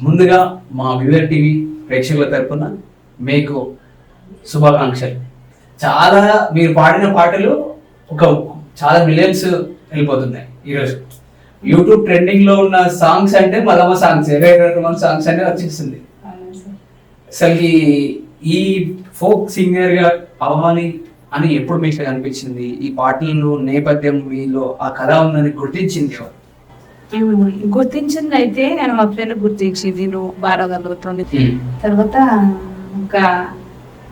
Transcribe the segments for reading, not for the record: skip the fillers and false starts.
ముందుగా మా we were TV ప్రేక్షకుల తరపున మీకు శుభాకాంక్షలు. చాలా మీరు పాడిన పాటలు చాలా మిలియన్స్ వెళ్ళిపోతున్నాయి ఈరోజు. యూట్యూబ్ ట్రెండింగ్ లో ఉన్న సాంగ్స్ అంటే మలమ సాంగ్స్, 21 సాంగ్స్ అనేది వచ్చేస్తుంది. అసలు ఈ ఫోక్ సింగర్ గా అవ్వాలి అని ఎప్పుడు మీకు అనిపించింది? ఈ పాటల్లో నేపథ్యం మీలో ఆ కళ ఉందని గుర్తించింది ఎవరు? గుర్తించింది అయితే నేను మా ఫ్రెండ్ గుర్తించింది, నువ్వు బాగా చదువుతుంది. తర్వాత ఇంకా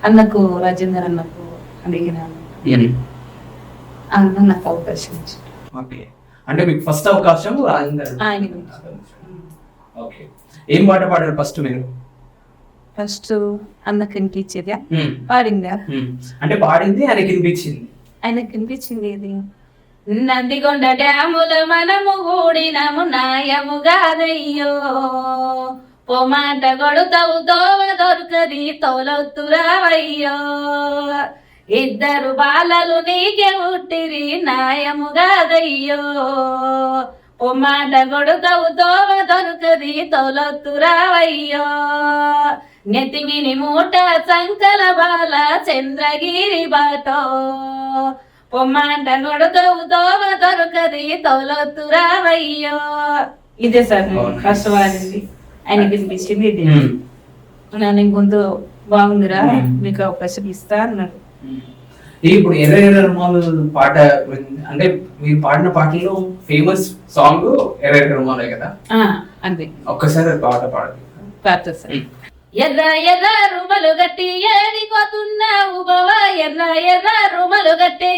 అన్నకు రాజేందర్ అన్నకు అడిగినాను, అన్న నాకు అవకాశం ఇచ్చింది. ఓకే, అంటే మీకు ఫస్ట్ అవకాశం రాజేందర్. ఓకే, ఏం పాట పాడారు ఫస్ట్ మీరు? ఫస్ట్ అన్నకు వినిపించేది పాడిందా? అంటే పాడింది ఆయనకి వినిపించింది. ఆయనకు వినిపించింది ఇది. నందికొండ డ్యాముల మనము కూడినము నాయముగాదయ్యో, పొమాట కొడుతావు దోవ దొరకది తోలొత్తురావయ్యో, ఇద్దరు బాలలు నీకే ఉట్టిరి నాయముగాదయ్యో, పొమాట కొడుతావు దోవ దొరకది తోలొత్తురావయ్యో, నెతిమిని మూట సంకల బాల చంద్రగిరి బాటో, పొమ్మంట కొడుతావు దోవ దొరకది తోలొత్తురావయ్యో. ఇదే సార్ ఫస్ట్ వాడింది, ఆయన వినిపించింది ఇది. నేను ఇంకొంత బాగుందిరా మీకు అవకాశం ఇస్తా అన్నాడు. ఇప్పుడు ఎర్ర ఎర్ర రుమాలు పాట అంటే మీరు పాడిన పాటల్లో ఫేమస్ సాంగ్ ఎర్ర ఎర్ర రుమాలే కదా? అంతే. ఒక్కసారి పాట పాడదు. సార్ ఎర్ర ఎర్ర రుమలు గట్టి ఏడిపోతున్నావు బావా, ఎర్ర ఎర్ర రుమలు గట్టి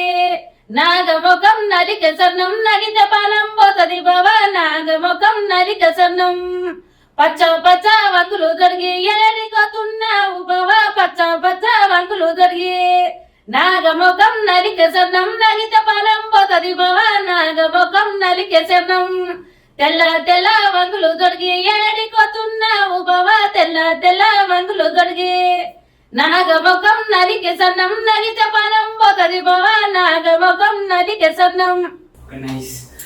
నాగముఖం నలిక సన్నం నగిత పాలం పోతది బావా, నాగముఖం నలిక సన్నం పచ్చ పచ్చ వంకులు దొరికి ఏడిపోతున్నావు బావా, పచ్చ పచ్చ వంకులు దొరికి నాగముఖం నలిక సన్నం నగిత పాలం పోతది బావా, నాగముఖం నలిక సన్నం తెల్ల తెల్ల వంగులు దొరికి ఏడిపోతున్నావు బావా, తెల్ల తెల్ల వంగులు దొరికి నాగముఖం నలికి సన్నం నగిత పానం పోతది బావా, నాగముఖం నలికి సన్నం. నైస్.